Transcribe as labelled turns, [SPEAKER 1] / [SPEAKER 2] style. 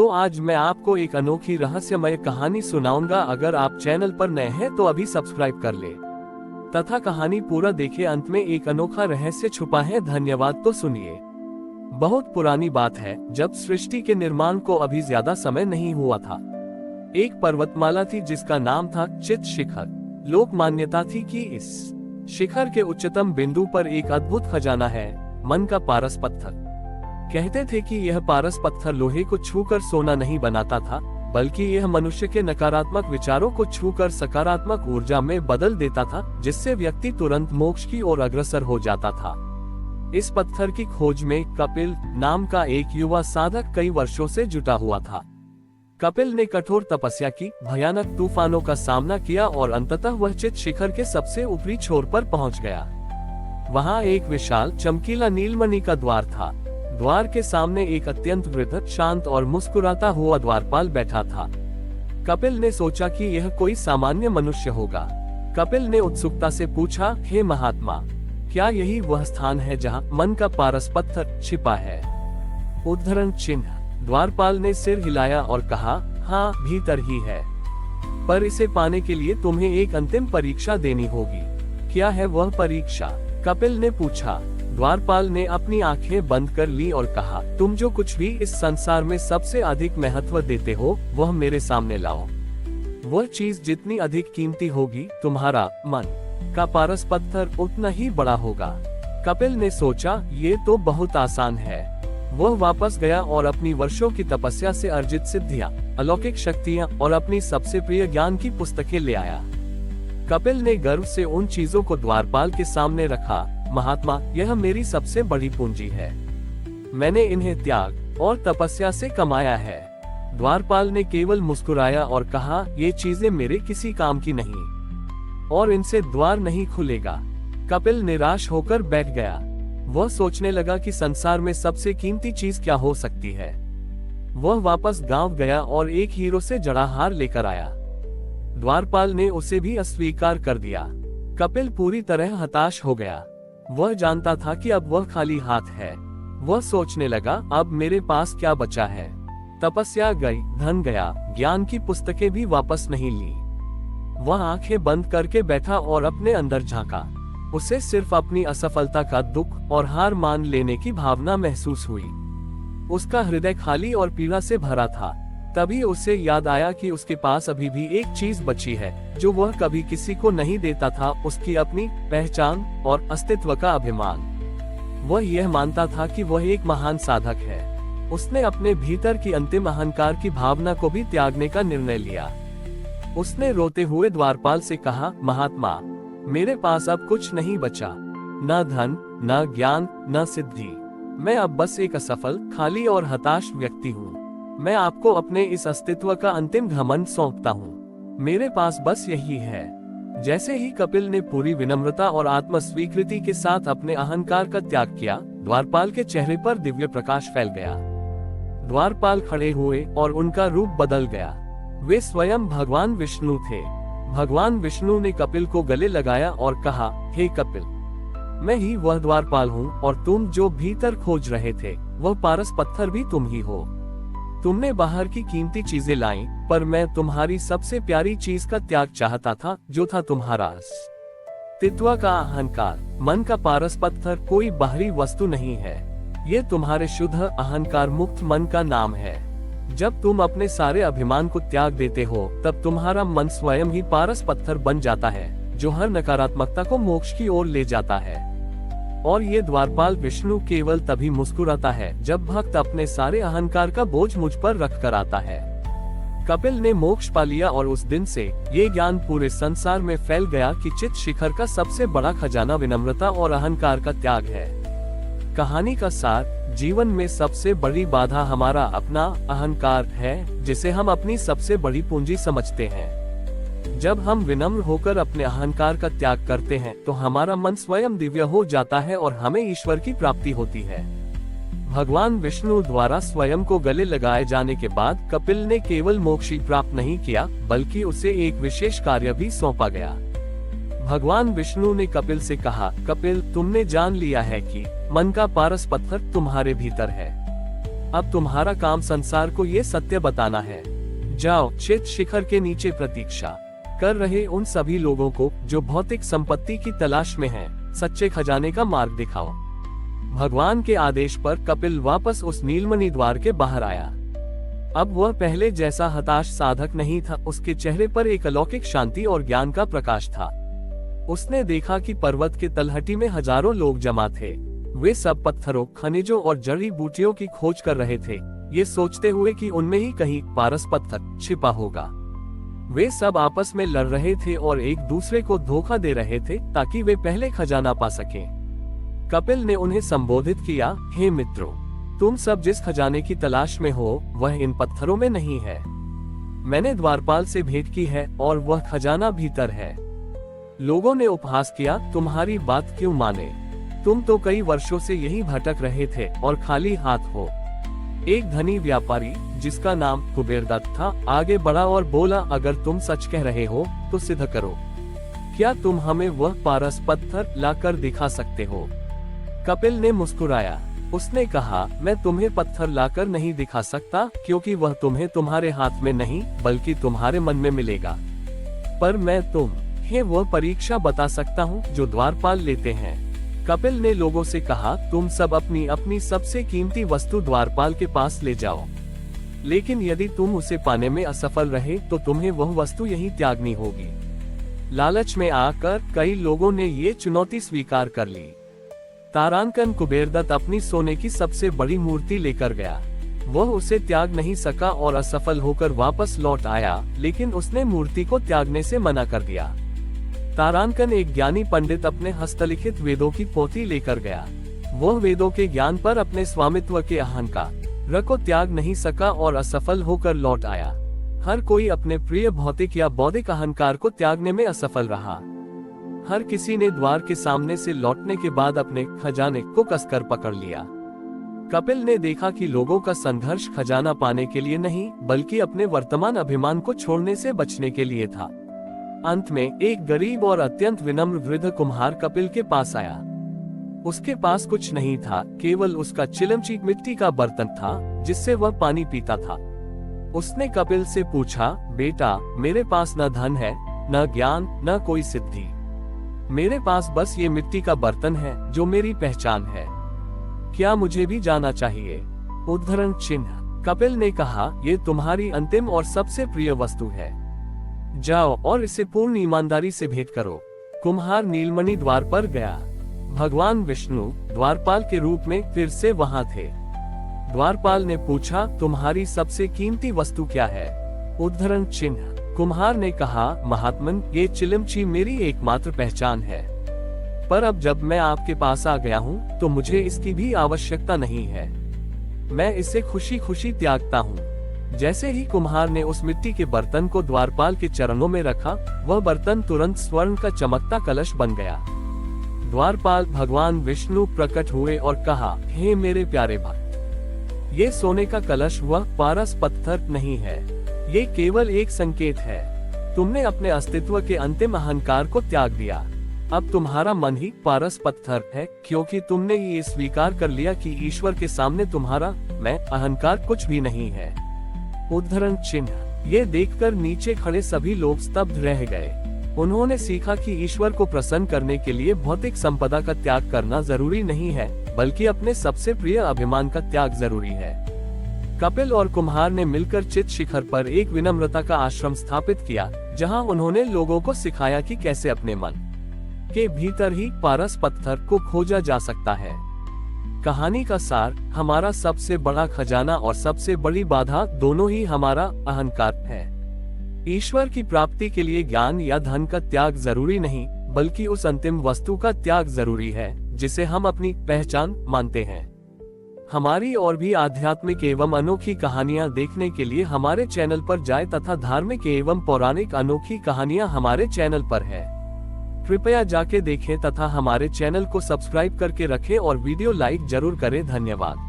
[SPEAKER 1] तो आज मैं आपको एक अनोखी रहस्यमय कहानी सुनाऊंगा। अगर आप चैनल पर नए हैं तो अभी सब्सक्राइब कर ले तथा कहानी पूरा देखे। अंत में एक अनोखा रहस्य छुपा है। धन्यवाद। तो सुनिए। बहुत पुरानी बात है, जब सृष्टि के निर्माण को अभी ज्यादा समय नहीं हुआ था। एक पर्वतमाला थी जिसका नाम था चित शिखर। लोक मान्यता थी कि इस शिखर के उच्चतम बिंदु पर एक अद्भुत खजाना है, मन का पारस पत्थर। कहते थे कि यह पारस पत्थर लोहे को छूकर सोना नहीं बनाता था, बल्कि यह मनुष्य के नकारात्मक विचारों को छूकर सकारात्मक ऊर्जा में बदल देता था, जिससे व्यक्ति तुरंत मोक्ष की ओर अग्रसर हो जाता था। इस पत्थर की खोज में कपिल नाम का एक युवा साधक कई वर्षों से जुटा हुआ था। कपिल ने कठोर तपस्या की, भयानक तूफानों का सामना किया और अंततः वह चित शिखर के सबसे ऊपरी छोर पर पहुंच गया। वहां एक विशाल चमकीला नीलमणि का द्वार था। द्वार के सामने एक अत्यंत वृद्ध, शांत और मुस्कुराता हुआ द्वारपाल बैठा था। कपिल ने सोचा कि यह कोई सामान्य मनुष्य होगा। कपिल ने उत्सुकता से पूछा, हे महात्मा, क्या यही वह स्थान है जहां मन का पारस पत्थर छिपा है? उद्धरण चिन्ह। द्वारपाल ने सिर हिलाया और कहा, हाँ, भीतर ही है, पर इसे पाने के लिए तुम्हें एक अंतिम परीक्षा देनी होगी। क्या है वह परीक्षा? कपिल ने पूछा। द्वारपाल ने अपनी आंखें बंद कर ली और कहा, तुम जो कुछ भी इस संसार में सबसे अधिक महत्व देते हो, वह मेरे सामने लाओ। वह चीज जितनी अधिक कीमती होगी, तुम्हारा मन का पारस पत्थर उतना ही बड़ा होगा। कपिल ने सोचा, ये तो बहुत आसान है। वह वापस गया और अपनी वर्षों की तपस्या से अर्जित सिद्धियां, अलौकिक शक्तियां और अपनी सबसे प्रिय ज्ञान की पुस्तकें ले आया। कपिल ने गर्व से उन चीजों को द्वारपाल के सामने रखा। महात्मा, यह मेरी सबसे बड़ी पूंजी है। मैंने इन्हें त्याग और तपस्या से कमाया है। द्वारपाल ने केवल मुस्कुराया और कहा, ये चीजें मेरे किसी काम की नहीं और इनसे द्वार नहीं खुलेगा। कपिल निराश होकर बैठ गया। वह सोचने लगा कि संसार में सबसे कीमती चीज क्या हो सकती है। वह वापस गांव गया और एक हीरो से जड़ा हार लेकर आया। द्वारपाल ने उसे भी अस्वीकार कर दिया। कपिल पूरी तरह हताश हो गया। वह जानता था कि अब वह खाली हाथ है। वह सोचने लगा, अब मेरे पास क्या बचा है? तपस्या गई, धन गया, ज्ञान की पुस्तकें भी वापस नहीं ली। वह आंखें बंद करके बैठा और अपने अंदर झांका। उसे सिर्फ अपनी असफलता का दुख और हार मान लेने की भावना महसूस हुई। उसका हृदय खाली और पीड़ा से भरा था। तभी उसे याद आया कि उसके पास अभी भी एक चीज बची है, जो वह कभी किसी को नहीं देता था, उसकी अपनी पहचान और अस्तित्व का अभिमान। वह यह मानता था कि वह एक महान साधक है। उसने अपने भीतर की अंतिम अहंकार की भावना को भी त्यागने का निर्णय लिया। उसने रोते हुए द्वारपाल से कहा, महात्मा, मेरे पास अब कुछ नहीं बचा, न धन, न ज्ञान, न सिद्धि। मैं अब बस एक असफल, खाली और हताश व्यक्ति हूँ। मैं आपको अपने इस अस्तित्व का अंतिम घमंड सौंपता हूँ। मेरे पास बस यही है। जैसे ही कपिल ने पूरी विनम्रता और आत्म स्वीकृति के साथ अपने अहंकार का त्याग किया, द्वारपाल के चेहरे पर दिव्य प्रकाश फैल गया। द्वारपाल खड़े हुए और उनका रूप बदल गया। वे स्वयं भगवान विष्णु थे। भगवान विष्णु ने कपिल को गले लगाया और कहा, हे कपिल, मैं ही वह द्वारपाल हूँ और तुम जो भीतर खोज रहे थे, वह पारस पत्थर भी तुम ही हो। तुमने बाहर की कीमती चीजें लाई, पर मैं तुम्हारी सबसे प्यारी चीज का त्याग चाहता था, जो था तुम्हारा अस्तित्व का अहंकार। मन का पारस पत्थर कोई बाहरी वस्तु नहीं है, ये तुम्हारे शुद्ध अहंकार मुक्त मन का नाम है। जब तुम अपने सारे अभिमान को त्याग देते हो, तब तुम्हारा मन स्वयं ही पारस पत्थर बन जाता है, जो हर नकारात्मकता को मोक्ष की ओर ले जाता है। और ये द्वारपाल विष्णु केवल तभी मुस्कुराता है जब भक्त अपने सारे अहंकार का बोझ मुझ पर रख कर आता है। कपिल ने मोक्ष पा लिया और उस दिन से ये ज्ञान पूरे संसार में फैल गया कि चित शिखर का सबसे बड़ा खजाना विनम्रता और अहंकार का त्याग है। कहानी का सार, जीवन में सबसे बड़ी बाधा हमारा अपना अहंकार है, जिसे हम अपनी सबसे बड़ी पूंजी समझते हैं। जब हम विनम्र होकर अपने अहंकार का त्याग करते हैं, तो हमारा मन स्वयं दिव्य हो जाता है और हमें ईश्वर की प्राप्ति होती है। भगवान विष्णु द्वारा स्वयं को गले लगाए जाने के बाद कपिल ने केवल मोक्ष ही प्राप्त नहीं किया, बल्कि उसे एक विशेष कार्य भी सौंपा गया। भगवान विष्णु ने कपिल से कहा, कपिल, तुमने जान लिया है कि मन का पारस पत्थर तुम्हारे भीतर है। अब तुम्हारा काम संसार को ये सत्य बताना है। जाओ, चित शिखर के नीचे प्रतीक्षा कर रहे उन सभी लोगों को जो भौतिक संपत्ति की तलाश में हैं, सच्चे खजाने का मार्ग दिखाओ। भगवान के आदेश पर कपिल वापस उस नीलमणि द्वार के बाहर आया। अब वह पहले जैसा हताश साधक नहीं था, उसके चेहरे पर एक अलौकिक शांति और ज्ञान का प्रकाश था। उसने देखा कि पर्वत के तलहटी में हजारों लोग जमा थे। वे सब पत्थरों, खनिजों और जड़ी बूटियों की खोज कर रहे थे, ये सोचते हुए कि उनमें ही कहीं पारस पत्थर छिपा होगा। वे सब आपस में लड़ रहे थे और एक दूसरे को धोखा दे रहे थे ताकि वे पहले खजाना पा सकें। कपिल ने उन्हें संबोधित किया, हे मित्रों, तुम सब जिस खजाने की तलाश में हो वह इन पत्थरों में नहीं है। मैंने द्वारपाल से भेंट की है और वह खजाना भीतर है। लोगों ने उपहास किया, तुम्हारी बात क्यों माने? तुम तो कई वर्षों से यही भटक रहे थे और खाली हाथ हो। एक धनी व्यापारी जिसका नाम कुबेरदत्त था आगे बढ़ा और बोला, अगर तुम सच कह रहे हो तो सिद्ध करो। क्या तुम हमें वह पारस पत्थर लाकर दिखा सकते हो? कपिल ने मुस्कुराया। उसने कहा, मैं तुम्हें पत्थर लाकर नहीं दिखा सकता क्योंकि वह तुम्हें तुम्हारे हाथ में नहीं बल्कि तुम्हारे मन में मिलेगा। पर मैं तुम्हें वह परीक्षा बता सकता हूँ जो द्वारपाल लेते हैं। कपिल ने लोगों से कहा, तुम सब अपनी अपनी सबसे कीमती वस्तु द्वारपाल के पास ले जाओ, लेकिन यदि तुम उसे पाने में असफल रहे तो तुम्हें वह वस्तु यहीं त्यागनी होगी। लालच में आकर कई लोगों ने ये चुनौती स्वीकार कर ली। तारांकन कुबेरदत्त अपनी सोने की सबसे बड़ी मूर्ति लेकर गया। वह उसे त्याग नहीं सका और असफल होकर वापस लौट आया, लेकिन उसने मूर्ति को त्यागने से मना कर दिया। तारांकन एक ज्ञानी पंडित अपने हस्तलिखित वेदों की पोथी लेकर गया। वह वेदों के ज्ञान पर अपने स्वामित्व के अहंकार को त्याग नहीं सका और असफल होकर लौट आया। हर कोई अपने प्रिय भौतिक या बौद्धिक अहंकार को त्यागने में असफल रहा। हर किसी ने द्वार के सामने से लौटने के बाद अपने खजाने को कसकर पकड़ लिया। कपिल ने देखा कि लोगों का संघर्ष खजाना पाने के लिए नहीं बल्कि अपने वर्तमान अभिमान को छोड़ने से बचने के लिए था। अंत में एक गरीब और अत्यंत विनम्र वृद्ध कुम्हार कपिल के पास आया। उसके पास कुछ नहीं था, केवल उसका चिलमचीक मिट्टी का बर्तन था जिससे वह पानी पीता था। उसने कपिल से पूछा, बेटा, मेरे पास न धन है, न ज्ञान, न कोई सिद्धि। मेरे पास बस ये मिट्टी का बर्तन है जो मेरी पहचान है। क्या मुझे भी जाना चाहिए? उद्धरण चिन्ह। कपिल ने कहा, ये तुम्हारी अंतिम और सबसे प्रिय वस्तु है। जाओ और इसे पूर्ण ईमानदारी से भेंट करो। कुम्हार नीलमणि द्वार पर गया। भगवान विष्णु द्वारपाल के रूप में फिर से वहां थे। द्वारपाल ने पूछा, तुम्हारी सबसे कीमती वस्तु क्या है? उद्धरण चिन्ह। कुम्हार ने कहा, महात्मन, ये चिलमची मेरी एकमात्र पहचान है, पर अब जब मैं आपके पास आ गया हूँ तो मुझे इसकी भी आवश्यकता नहीं है। मैं इसे खुशी खुशी त्यागता हूँ। जैसे ही कुम्हार ने उस मिट्टी के बर्तन को द्वारपाल के चरणों में रखा, वह बर्तन तुरंत स्वर्ण का चमकता कलश बन गया। द्वारपाल भगवान विष्णु प्रकट हुए और कहा, हे मेरे प्यारे भक्त, ये सोने का कलश वह पारस पत्थर नहीं है, ये केवल एक संकेत है। तुमने अपने अस्तित्व के अंतिम अहंकार को त्याग दिया। अब तुम्हारा मन ही पारस पत्थर है, क्योंकि तुमने ये स्वीकार कर लिया कि ईश्वर के सामने तुम्हारा मैं अहंकार कुछ भी नहीं है। उद्धरण चिन्ह। ये देखकर नीचे खड़े सभी लोग स्तब्ध रह गए। उन्होंने सीखा कि ईश्वर को प्रसन्न करने के लिए भौतिक संपदा का त्याग करना जरूरी नहीं है, बल्कि अपने सबसे प्रिय अभिमान का त्याग जरूरी है। कपिल और कुम्हार ने मिलकर चित शिखर पर एक विनम्रता का आश्रम स्थापित किया, जहां उन्होंने लोगों को सिखाया कि कैसे अपने मन के भीतर ही पारस पत्थर को खोजा जा सकता है। कहानी का सार, हमारा सबसे बड़ा खजाना और सबसे बड़ी बाधा दोनों ही हमारा अहंकार है। ईश्वर की प्राप्ति के लिए ज्ञान या धन का त्याग जरूरी नहीं, बल्कि उस अंतिम वस्तु का त्याग जरूरी है जिसे हम अपनी पहचान मानते हैं। हमारी और भी आध्यात्मिक एवं अनोखी कहानियां देखने के लिए हमारे चैनल पर जाएं तथा धार्मिक एवं पौराणिक अनोखी कहानियां हमारे चैनल पर है। कृपया जाके देखें तथा हमारे चैनल को सब्सक्राइब करके रखें और वीडियो लाइक जरूर करें। धन्यवाद।